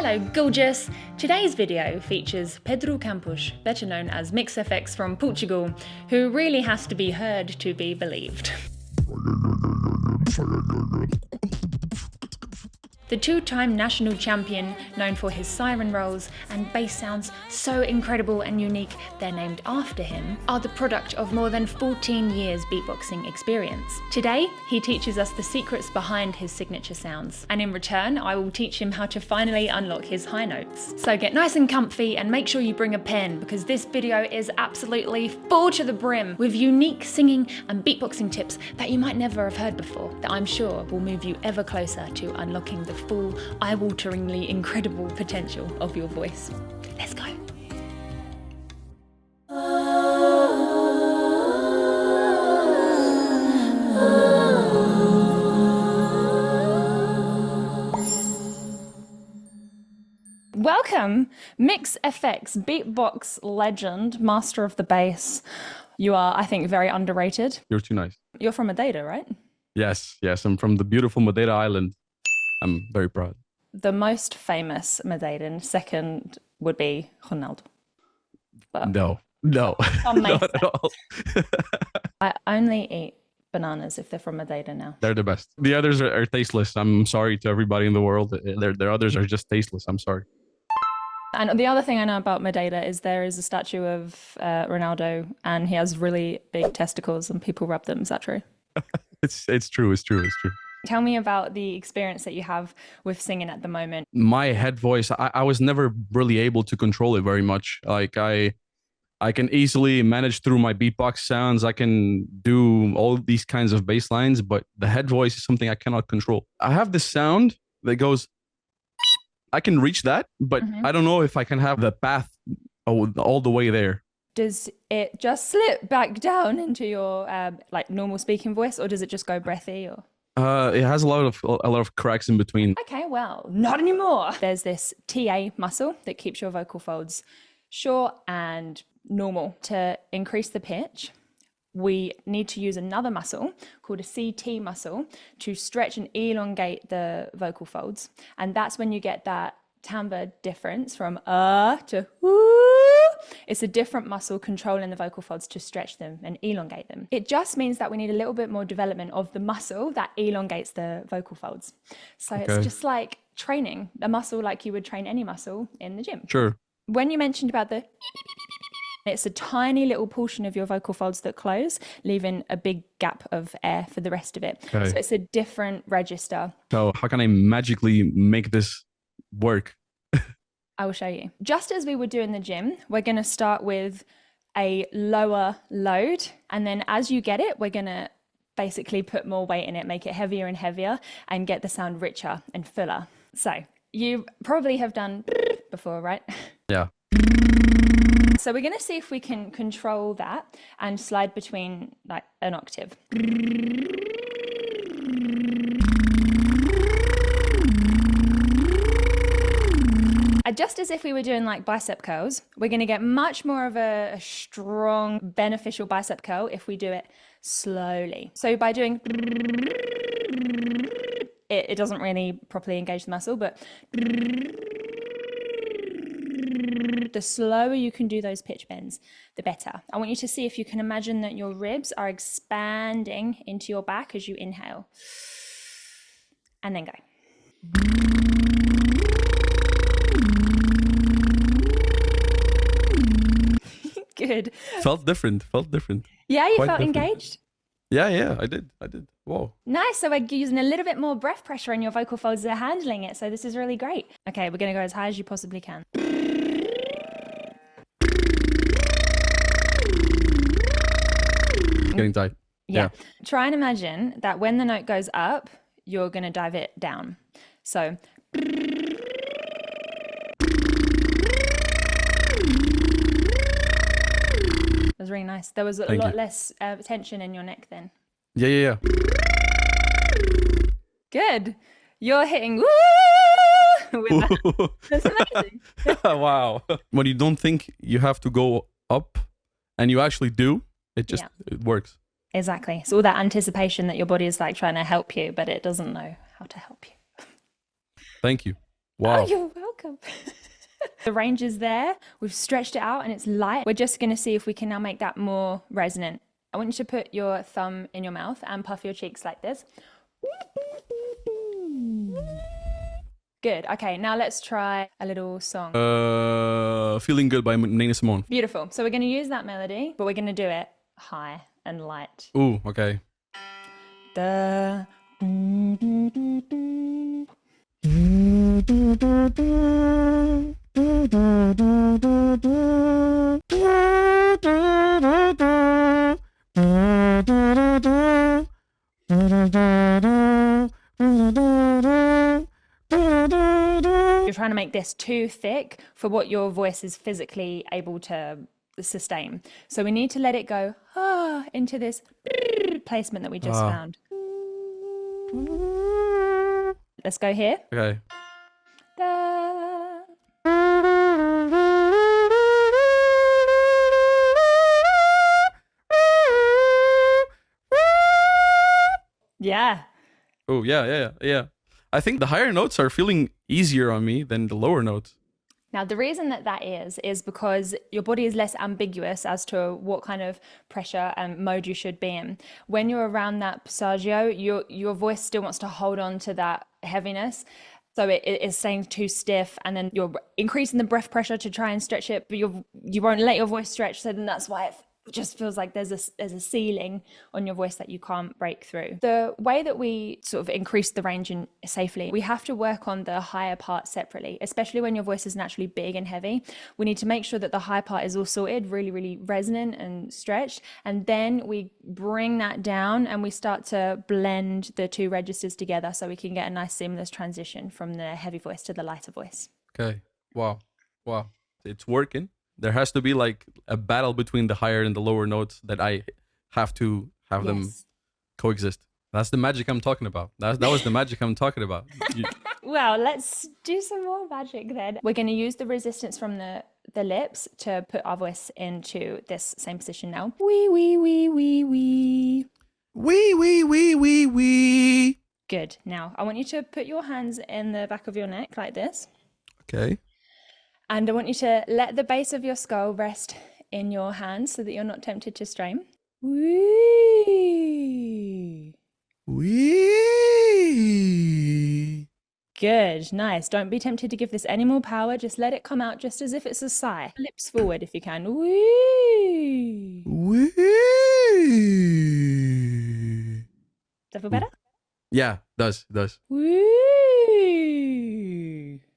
Hello gorgeous! Today's video features Pedro Campos, better known as MixFX from Portugal, who really has to be heard to be believed. The two-time national champion, known for his Siren Rolls and bass sounds so incredible and unique they're named after him, are the product of more than 14 years beatboxing experience. Today, he teaches us the secrets behind his signature sounds, and in return, I will teach him how to finally unlock his high notes. So get nice and comfy and make sure you bring a pen, because this video is absolutely full to the brim with unique singing and beatboxing tips that you might never have heard before, that I'm sure will move you ever closer to unlocking the full, eye-wateringly incredible potential of your voice. Let's go. Welcome, MixFX, beatbox legend, master of the bass. You are, I think, very underrated. You're too nice. You're from Madeira, right? Yes, I'm from the beautiful Madeira Island. I'm very proud. The most famous Madeiran, second would be Ronaldo. But no, not at all. I only eat bananas if they're from Madeira now. They're the best. The others are tasteless. I'm sorry to everybody in the world. Their others are just tasteless. I'm sorry. And the other thing I know about Madeira is there is a statue of Ronaldo, and he has really big testicles, and people rub them. Is that true? It's true. Tell me about the experience that you have with singing at the moment. My head voice, I was never really able to control it very much. Like I can easily manage through my beatbox sounds. I can do all these kinds of bass lines, but the head voice is something I cannot control. I have this sound that goes, I can reach that, but I don't know if I can have the path all the way there. Does it just slip back down into your like normal speaking voice, or does it just go breathy? Or it has a lot of cracks in between. Okay, well, not anymore. There's this TA muscle that keeps your vocal folds short and normal. To increase the pitch, we need to use another muscle called a CT muscle to stretch and elongate the vocal folds. And that's when you get that timbre difference from to woo. It's a different muscle controlling the vocal folds to stretch them and elongate them. It just means that we need a little bit more development of the muscle that elongates the vocal folds. So It's just like training a muscle like you would train any muscle in the gym. Sure. When you mentioned about it's a tiny little portion of your vocal folds that close, leaving a big gap of air for the rest of it. Okay. So it's a different register. So how can I magically make this work? I will show you. Just as we would do in the gym, we're going to start with a lower load. And then as you get it, we're going to basically put more weight in it, make it heavier and heavier, and get the sound richer and fuller. So you probably have done before, right? Yeah. So we're going to see if we can control that and slide between like an octave. Just as if we were doing like bicep curls, we're going to get much more of a strong, beneficial bicep curl if we do it slowly. So by doing it doesn't really properly engage the muscle, but the slower you can do those pitch bends, the better. I want you to see if you can imagine that your ribs are expanding into your back as you inhale. And then go. Good. Felt different. Yeah, you felt engaged? Yeah, I did. Whoa. Nice. So we're using a little bit more breath pressure and your vocal folds are handling it. So this is really great. Okay, we're going to go as high as you possibly can. Getting tight. Yeah. Try and imagine that when the note goes up, you're going to dive it down. So that was really nice. There was a lot less tension in your neck then. Yeah. Good. You're hitting woo with that. That's amazing. Wow. When you don't think you have to go up and you actually do, it works. Exactly. So all that anticipation that your body is like trying to help you, but it doesn't know how to help you. Thank you. Wow. Oh, you're welcome. The range is there. We've stretched it out and it's light. We're just going to see if we can now make that more resonant. I want you to put your thumb in your mouth and puff your cheeks like this. Good. Okay, now let's try a little song. Feeling Good by Nina Simone. Beautiful. So we're going to use that melody, but we're going to do it high and light. Ooh, okay. The You're trying to make this too thick for what your voice is physically able to sustain. So we need to let it go into this placement that we just found. Let's go here. Okay. Da. Yeah. Oh, yeah. I think the higher notes are feeling easier on me than the lower notes. Now, the reason that is because your body is less ambiguous as to what kind of pressure and mode you should be in. When you're around that passaggio, your voice still wants to hold on to that heaviness. So it is staying too stiff, and then you're increasing the breath pressure to try and stretch it, but you won't let your voice stretch. So then that's why it just feels like there's a ceiling on your voice that you can't break through. The way that we sort of increase the range safely, we have to work on the higher part separately, especially when your voice is naturally big and heavy. We need to make sure that the high part is all sorted, really, really resonant and stretched. And then we bring that down and we start to blend the two registers together so we can get a nice seamless transition from the heavy voice to the lighter voice. Okay. Wow. It's working. There has to be like a battle between the higher and the lower notes that I have to have them coexist. That's the magic I'm talking about. That was the magic I'm talking about. Well, let's do some more magic then. We're going to use the resistance from the lips to put our voice into this same position now. Wee, wee, wee, wee, wee. Wee, wee, wee, wee, wee. Good. Now, I want you to put your hands in the back of your neck like this. Okay. And I want you to let the base of your skull rest in your hands so that you're not tempted to strain. Wee. Wee. Good, nice. Don't be tempted to give this any more power. Just let it come out just as if it's a sigh. Lips forward if you can. Wee. Wee. Does that feel better? Yeah, it does. Wee.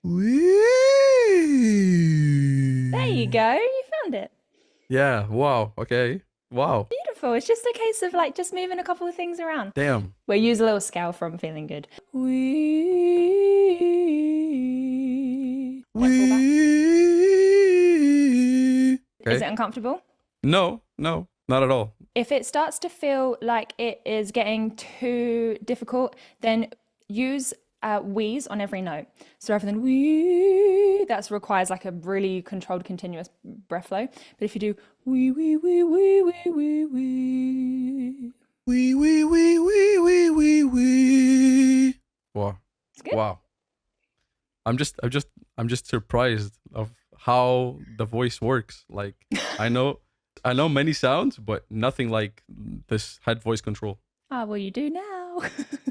Wee. There you go. You found it. Yeah. Wow. Okay. Wow. Beautiful. It's just a case of like just moving a couple of things around. Damn. We'll use a little scale from Feeling Good. Wee. Wee. Okay. Is it uncomfortable? No, not at all. If it starts to feel like it is getting too difficult, then use wheeze on every note. So rather than wee, that requires like a really controlled, continuous breath flow. But if you do wee, wee, wee, wee, wee, wee, wee. Wee, wee, wee, wee, wee, wee, wee. Wow. It's good. Wow. I'm just surprised of how the voice works. Like I know many sounds, but nothing like this head voice control. Ah, well, you do now.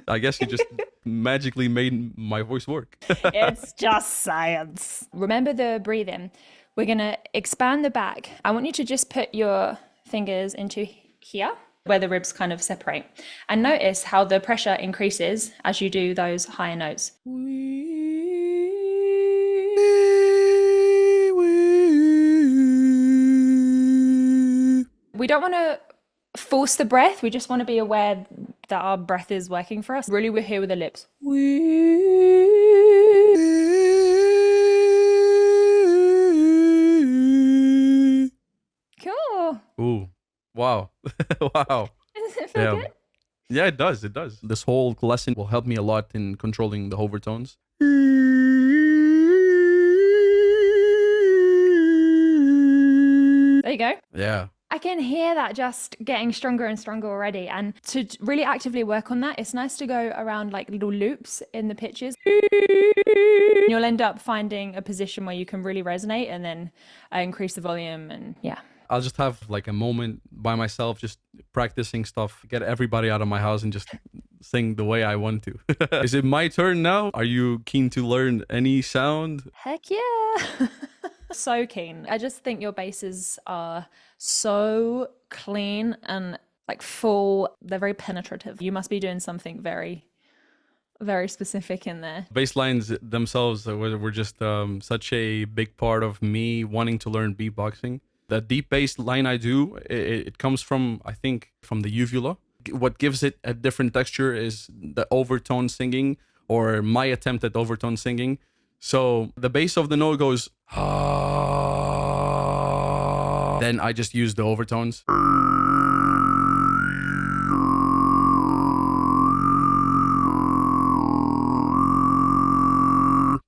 I guess you just magically made my voice work. It's just science. Remember the breathing. We're going to expand the back. I want you to just put your fingers into here, where the ribs kind of separate. And notice how the pressure increases as you do those higher notes. We don't want to force the breath. We just want to be aware that our breath is working for us. Really, we're here with the lips. Cool. Ooh. Wow. Wow. Does it feel good? Yeah, it does. This whole lesson will help me a lot in controlling the overtones. There you go. Yeah. I can hear that just getting stronger and stronger already. And to really actively work on that, it's nice to go around like little loops in the pitches. You'll end up finding a position where you can really resonate and then increase the volume and yeah. I'll just have like a moment by myself, just practicing stuff, get everybody out of my house and just sing the way I want to. Is it my turn now? Are you keen to learn any sound? Heck yeah. So keen. I just think your basses are so clean and like full. They're very penetrative. You must be doing something very, very specific in there. Bass lines themselves were just such a big part of me wanting to learn beatboxing. The deep bass line I do, it comes from, I think, from the uvula. What gives it a different texture is the overtone singing, or my attempt at overtone singing. So the bass of the note goes, ah. Then I just use the overtones.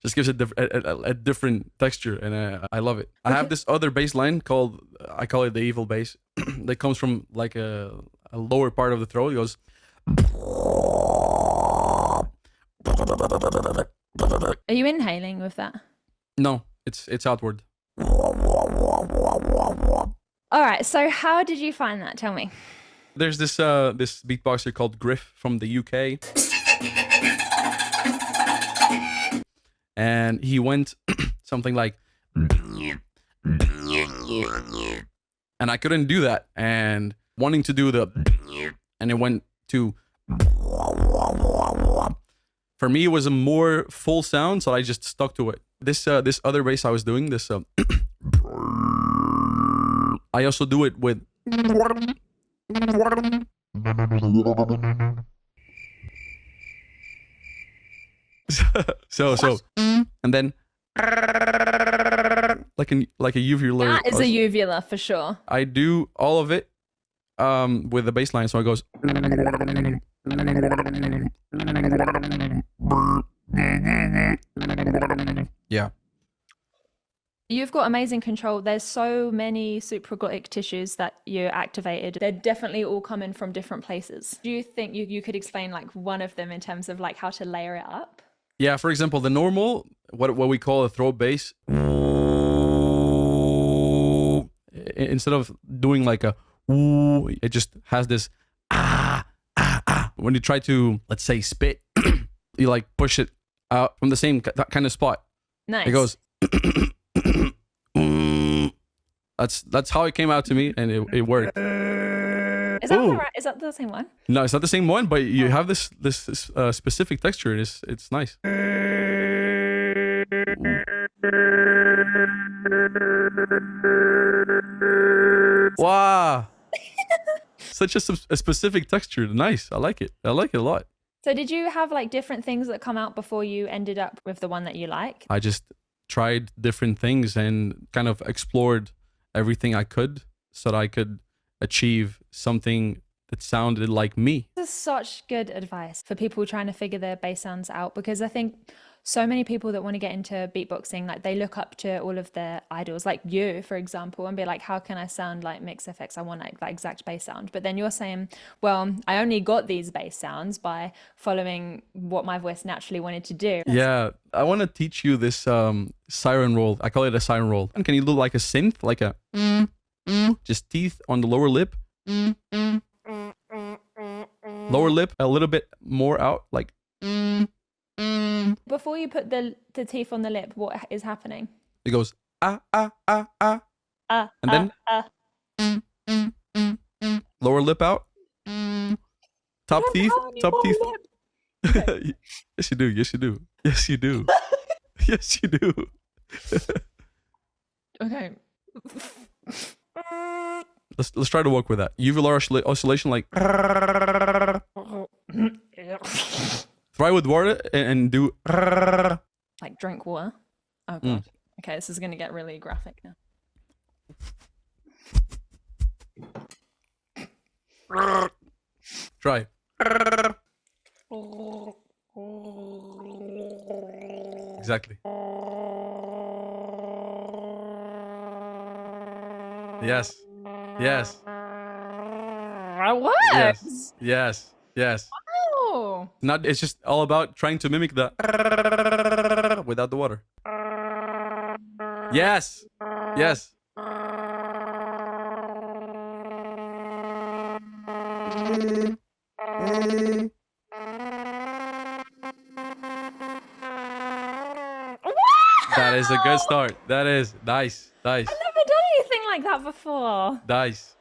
Just gives it a different texture, and I love it. I have this other bass line called, I call it the evil bass, that comes from like a lower part of the throat. It goes. Are you inhaling with that? No, it's outward. All right, so how did you find that? Tell me. There's this this beatboxer called Griff from the UK. And he went something like, and I couldn't do that. And wanting to do the, and it went to, for me, it was a more full sound, so I just stuck to it. This other bass I was doing, this, I also do it with, so and then like a uvula. That is a uvula for sure. I do all of it with the bass line, so it goes. Yeah. You've got amazing control. There's so many supraglottic tissues that you activated. They're definitely all coming from different places. Do you think you could explain like one of them in terms of like how to layer it up? Yeah, for example, the normal, what we call a throat bass, instead of doing like a ooh, it just has this when you try to, let's say, spit, you like push it out from the same kind of spot. Nice. It goes. That's how it came out to me, and it worked. Is that right? Is that the same one? No, it's not the same one, but you have this specific texture. It's nice. Wow. Such a specific texture. Nice. I like it. I like it a lot. So did you have like different things that come out before you ended up with the one that you like? I just tried different things and kind of explored everything I could so that I could achieve something that sounded like me. This is such good advice for people trying to figure their bass sounds out, because I think so many people that want to get into beatboxing, like they look up to all of their idols, like you, for example, and be like, how can I sound like MixFX? I want like that exact bass sound. But then you're saying, well, I only got these bass sounds by following what my voice naturally wanted to do. Yeah, I want to teach you this Siren Roll. I call it a Siren Roll. And can you do like a synth, like a just teeth on the lower lip? Lower lip a little bit more out, like. Before you put the teeth on the lip, what is happening? It goes and then lower lip out, top teeth. Okay. Yes, you do. Yes, you do. Yes, you do. Yes, you do. Okay. Let's try to work with that uvular oscillation, like. Try with water and do. Like drink water. Oh god. Okay, this is gonna get really graphic now. Try. Exactly. Yes. Yes. it works. Yes. Oh. It's just all about trying to mimic the without the water. Yes. That is a good start. That is nice. I've never done anything like that before. Nice.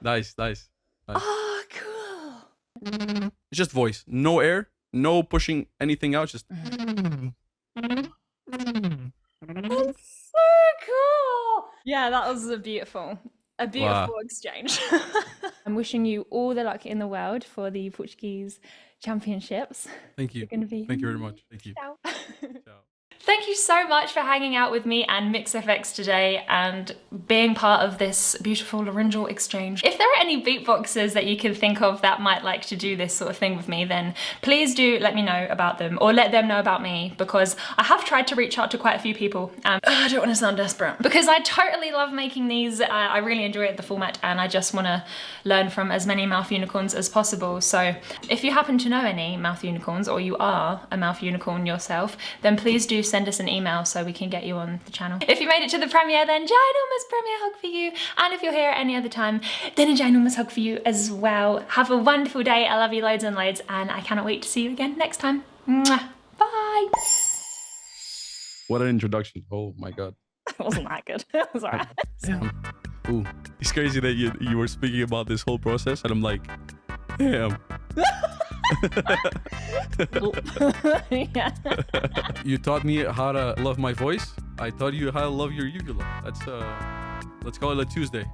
Oh, cool. It's just voice, no air, no pushing anything out. Just. That's so cool. Yeah, that was a beautiful exchange. I'm wishing you all the luck in the world for the Portuguese Championships. Thank you. Thank you very much. Thank you. Ciao. Ciao. Thank you so much for hanging out with me and MixFX today and being part of this beautiful laryngeal exchange. If there are any beatboxers that you can think of that might like to do this sort of thing with me, then please do let me know about them, or let them know about me, because I have tried to reach out to quite a few people. I don't want to sound desperate, because I totally love making these. I really enjoy the format, and I just want to learn from as many mouth unicorns as possible. So if you happen to know any mouth unicorns, or you are a mouth unicorn yourself, then please do send us an email so we can get you on the channel. If you made it to the premiere, then ginormous premiere hug for you. And if you're here at any other time, then a ginormous hug for you as well. Have a wonderful day. I love you loads and loads, and I cannot wait to see you again next time. Mwah. Bye. What an introduction. Oh my God. It wasn't that good. It was alright. Damn. Ooh. It's crazy that you were speaking about this whole process, and I'm like, damn. Yeah. You taught me how to love my voice. I taught you how to love your uvula. That's let's call it a Tuesday.